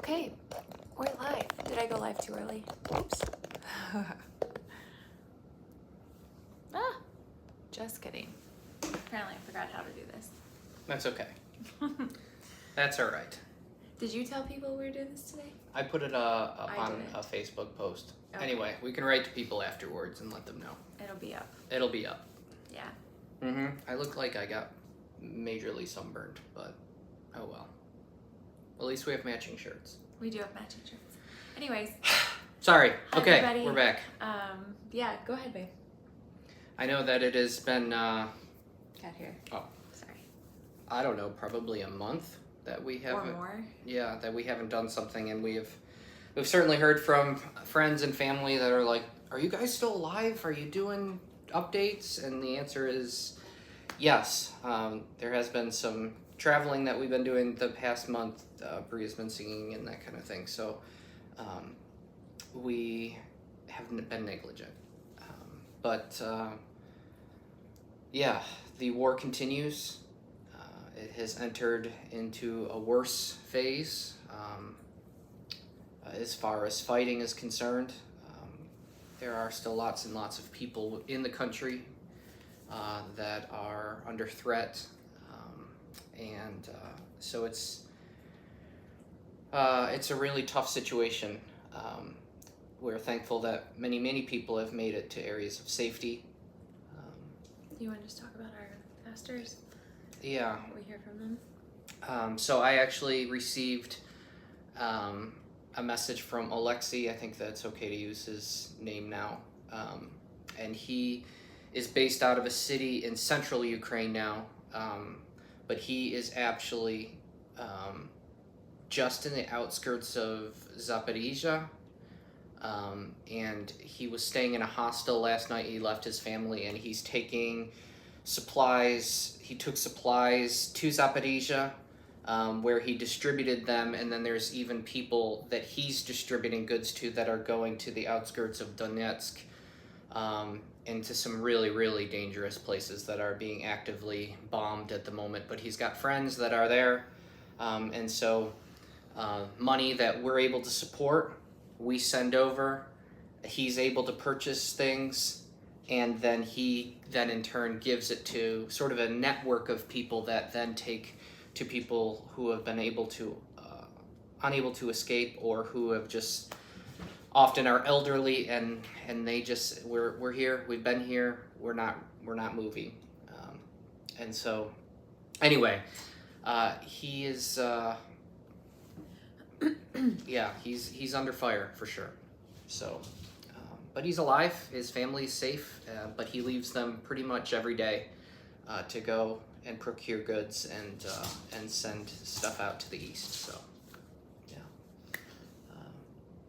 Okay, we're live. Did I go live too early? Oops. Just kidding. Apparently I forgot how to do this. That's okay. That's all right. Did you tell people we were doing this today? I put it up I on didn't. a Facebook post. Okay. Anyway, we can write to people afterwards and let them know. It'll be up. It'll be up. Yeah. Mm-hmm. I look like I got majorly sunburned, but oh well. At least we have matching shirts. We do have matching shirts. Anyways. Sorry. Hi, Okay, everybody. we're back. Yeah, go ahead, babe. I know that it has been, Got here. Oh. Sorry. I don't know, probably a month that we haven't. Or more. Yeah, that we haven't done something, and we've certainly heard from friends and family that are like, "Are you guys still alive? Are you doing updates?" And the answer is yes. There has been some traveling that we've been doing the past month. Bria's been singing and that kind of thing. So we haven't been negligent. But yeah, the war continues. It has entered into a worse phase as far as fighting is concerned. There are still lots and lots of people in the country that are under threat, and so it's a really tough situation. We're thankful that many people have made it to areas of safety. Do you want to just talk about our pastors? Yeah. What we hear from them? So I actually received a message from Alexi. I think that's okay to use his name now. And he is based out of a city in central Ukraine now. But he is actually just in the outskirts of Zaporizhia. And he was staying in a hostel last night. He left his family and he's taking supplies. He took supplies to Zaporizhia, where he distributed them, and then there's even people that he's distributing goods to that are going to the outskirts of Donetsk, into some really dangerous places that are being actively bombed at the moment. But he's got friends that are there, and so money that we're able to support, we send over. He's able to purchase things, and then he then in turn gives it to sort of a network of people that then take to people who have been unable to escape, or who have just often are elderly, and they just we're here, we've been here, we're not moving, and so anyway, he is yeah, he's under fire for sure. So but he's alive, his family's safe, but he leaves them pretty much every day to go and procure goods and send stuff out to the east. So yeah.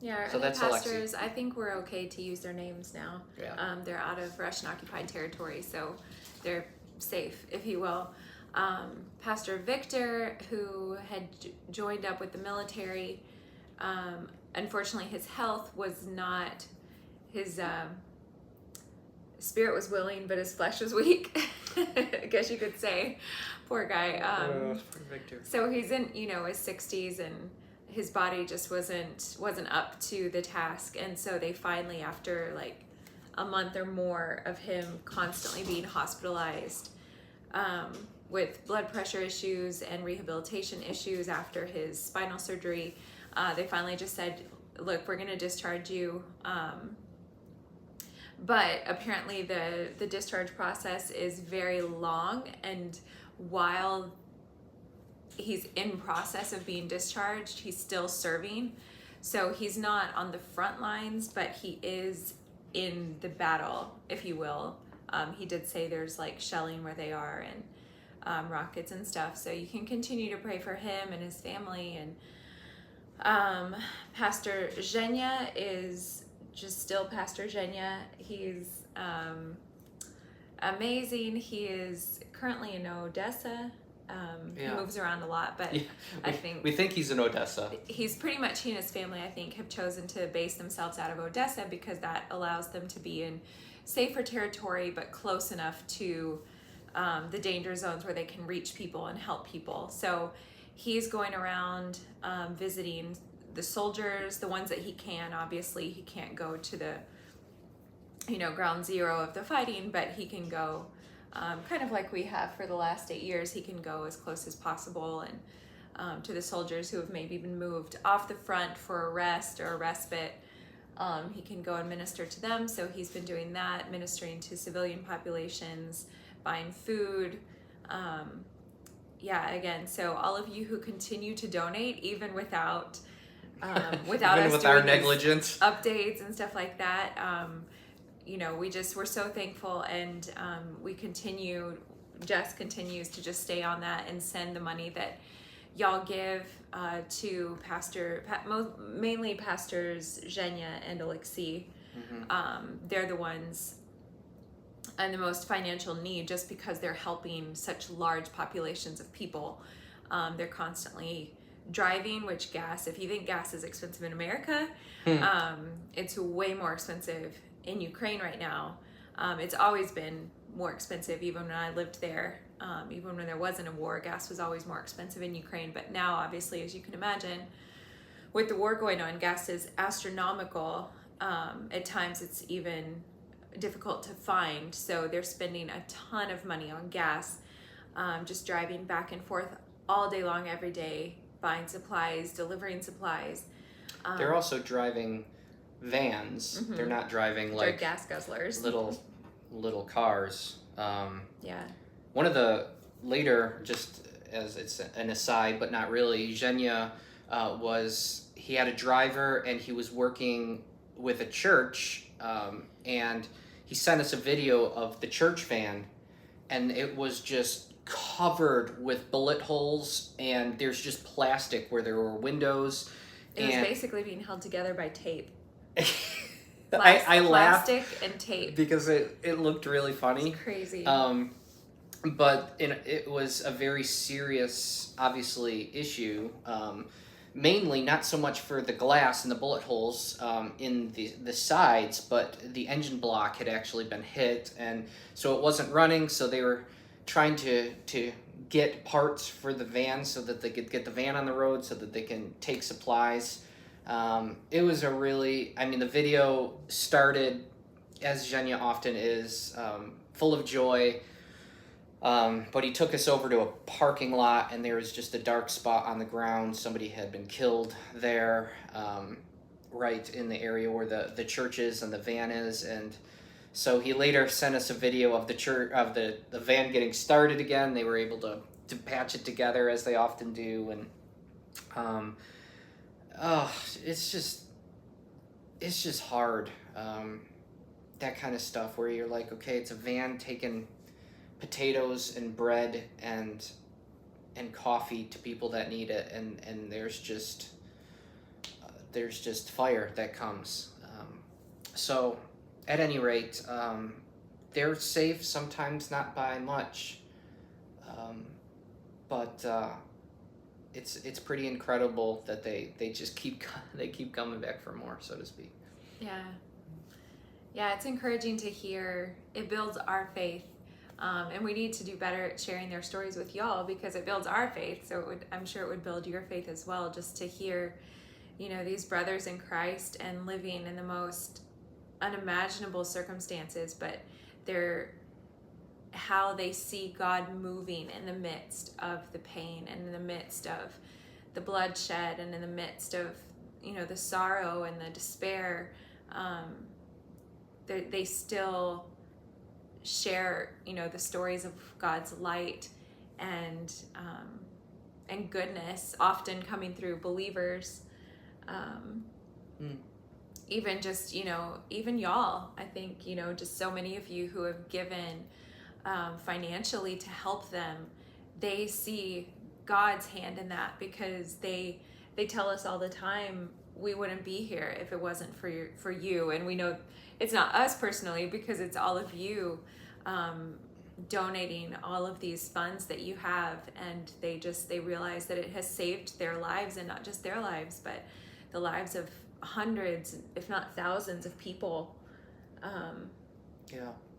Yeah, our so other that's pastors, Alexi. I think we're okay to use their names now. Yeah. They're out of Russian-occupied territory, so they're safe, if you will. Pastor Victor, who had joined up with the military, unfortunately his health was not, his spirit was willing, but his flesh was weak, I guess you could say. Poor guy. Poor Victor. So he's in, his 60s, and his body just wasn't up to the task. And so they finally, after like a month or more of him constantly being hospitalized, with blood pressure issues and rehabilitation issues after his spinal surgery, they finally just said, look, we're going to discharge you. But apparently the discharge process is very long, and while he's in process of being discharged, he's still serving. So he's not on the front lines, but he is in the battle, if you will. He did say there's like shelling where they are, and rockets and stuff. So you can continue to pray for him and his family. And Pastor Zhenya is just still Pastor Zhenya. He's amazing. He is currently in Odessa. He moves around a lot, but yeah, we think he's in Odessa. He's pretty much, he and his family, I think, have chosen to base themselves out of Odessa because that allows them to be in safer territory, but close enough to the danger zones where they can reach people and help people. So he's going around visiting the soldiers, the ones that he can. Obviously, he can't go to the ground zero of the fighting, but he can go kind of like we have for the last 8 years. He can go as close as possible, and to the soldiers who have maybe been moved off the front for a rest or a respite, he can go and minister to them. So he's been doing that, ministering to civilian populations, buying food. Again, so all of you who continue to donate, even without without Even us with doing our these negligence. updates and stuff like that, we're so thankful, and Jess continues to just stay on that and send the money that y'all give to mainly pastors Zhenya and Alexi. They're the ones in the most financial need, just because they're helping such large populations of people. They're constantly driving, if you think gas is expensive in America, it's way more expensive in Ukraine right now. It's always been more expensive, even when I lived there. Even when there wasn't a war, gas was always more expensive in Ukraine. But now, obviously, as you can imagine, with the war going on, gas is astronomical. At times, it's even difficult to find. So they're spending a ton of money on gas, just driving back and forth all day long, every day, buying supplies, delivering supplies. They're also driving vans. They're not driving like gas guzzlers, little cars. Yeah. One of the later, just as it's an aside, but not really, Zhenya he had a driver, and he was working with a church, and he sent us a video of the church van, and it was just covered with bullet holes, and there's just plastic where there were windows. It was basically being held together by tape. I laughed plastic and tape because it looked really funny. It's crazy. But it was a very serious, obviously, issue. Mainly not so much for the glass and the bullet holes in the sides, but the engine block had actually been hit, and so it wasn't running. So they were trying to get parts for the van so that they could get the van on the road so that they can take supplies. It was the video started, as Zhenya often is, full of joy. But he took us over to a parking lot, and there was just a dark spot on the ground. Somebody had been killed there, right in the area where the church is and the van is. And so he later sent us a video of the church, of the van getting started again. They were able to patch it together, as they often do. And it's just hard. That kind of stuff where you're like, okay, it's a van taking potatoes and bread and coffee to people that need it, and there's just fire that comes. So at any rate, they're safe, sometimes not by much, but it's pretty incredible that they just keep coming back for more, so to speak. Yeah, it's encouraging to hear. It builds our faith. And we need to do better at sharing their stories with y'all, because it builds our faith. So I'm sure it would build your faith as well, just to hear, these brothers in Christ and living in the most unimaginable circumstances, but how they see God moving in the midst of the pain, and in the midst of the bloodshed, and in the midst of, the sorrow and the despair. They still share, the stories of God's light and goodness, often coming through believers. Even just, even y'all, I think, just so many of you who have given financially to help them, they see God's hand in that, because they tell us all the time, we wouldn't be here if it wasn't for you. And we know it's not us personally, because it's all of you donating all of these funds that you have, and they realize that it has saved their lives, and not just their lives, but the lives of hundreds, if not thousands, of people.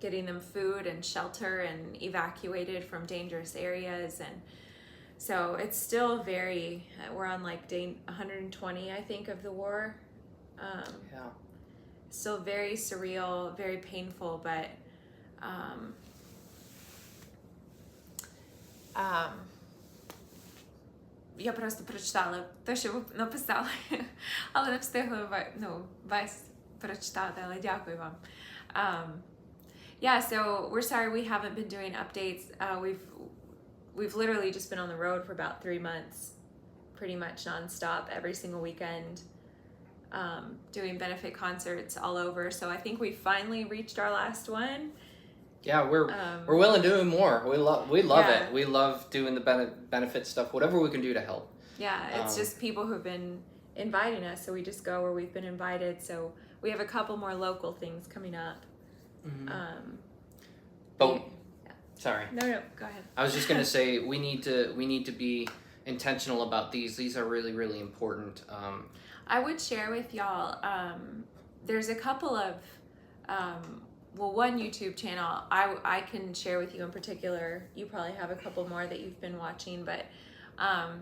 Getting them food and shelter, and evacuated from dangerous areas. And So it's still very, we're on like day 120, I think, of the war. Yeah. Still very surreal, very painful, but я просто прочитала те, що ви написали, але не встигла, ну, весь прочитати, але дякую вам. Yeah, so we're sorry we haven't been doing updates. We've literally just been on the road for about 3 months, pretty much nonstop, every single weekend, doing benefit concerts all over. So I think we finally reached our last one. Yeah, we're willing to do more. We love Yeah. it. We love doing the benefit stuff, whatever we can do to help. Yeah, it's just people who've been inviting us, so we just go where we've been invited. So we have a couple more local things coming up. Mm-hmm. Yeah. Sorry. No, go ahead. I was just gonna say we need to be intentional about these. These are really, really important. I would share with y'all. There's a couple of, one YouTube channel I can share with you in particular. You probably have a couple more that you've been watching, but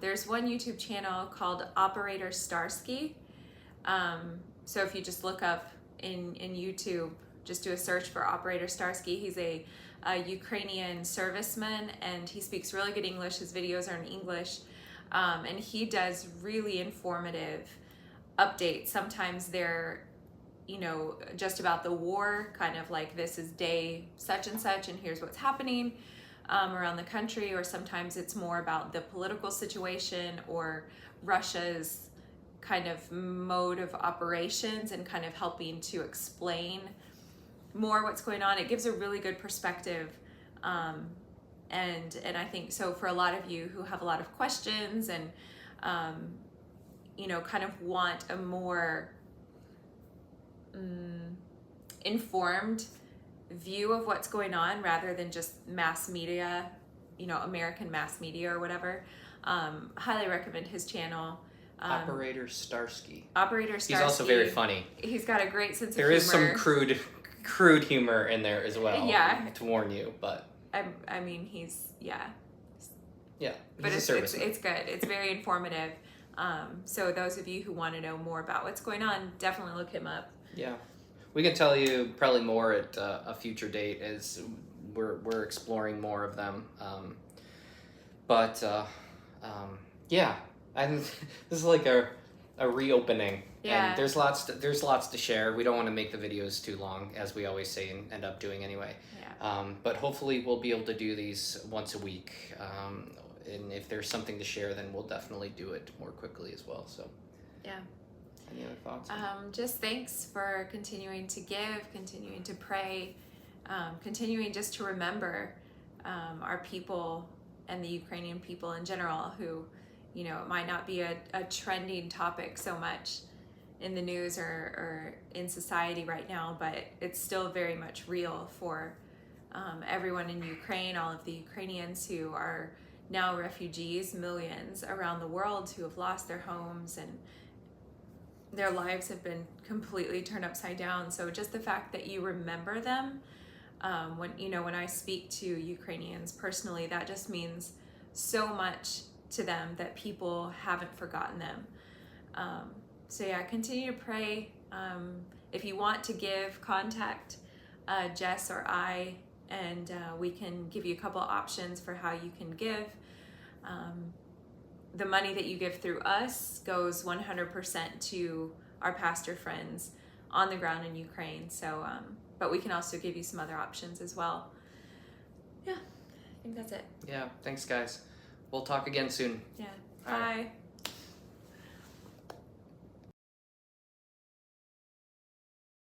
there's one YouTube channel called Operator Starsky. So if you just look up in YouTube, just do a search for Operator Starsky. He's a Ukrainian serviceman, and he speaks really good English. His videos are in English, and he does really informative updates. Sometimes they're, just about the war, kind of like this is day such and such, and here's what's happening around the country, or sometimes it's more about the political situation or Russia's kind of mode of operations and kind of helping to explain more what's going on. It gives a really good perspective, and I think so for a lot of you who have a lot of questions and kind of want a more informed view of what's going on rather than just mass media, American mass media or whatever. Highly recommend his channel. Operator Starsky. Operator Starsky. He's also very funny. He's got a great sense of humor. There is some crude humor in there as well. Yeah. To warn you, but I mean, he's Yeah. But it's good. It's very informative. So those of you who want to know more about what's going on, definitely look him up. Yeah, we can tell you probably more at a future date as we're exploring more of them. Yeah, and this is like a reopening. Yeah. And there's lots to share. We don't want to make the videos too long, as we always say and end up doing anyway. Yeah. But hopefully we'll be able to do these once a week. And if there's something to share, then we'll definitely do it more quickly as well. So. Yeah. Any other thoughts? Just thanks for continuing to give, continuing to pray, continuing just to remember our people and the Ukrainian people in general who, it might not be a trending topic so much in the news or in society right now, but it's still very much real for everyone in Ukraine, all of the Ukrainians who are now refugees, millions around the world who have lost their homes and their lives have been completely turned upside down. So just the fact that you remember them, when I speak to Ukrainians personally, that just means so much to them that people haven't forgotten them. So yeah, continue to pray. If you want to give, contact Jess or I, and we can give you a couple options for how you can give. The money that you give through us goes 100% to our pastor friends on the ground in Ukraine. So, but we can also give you some other options as well. Yeah, I think that's it. Yeah, thanks guys. We'll talk again soon. Yeah, All right. bye.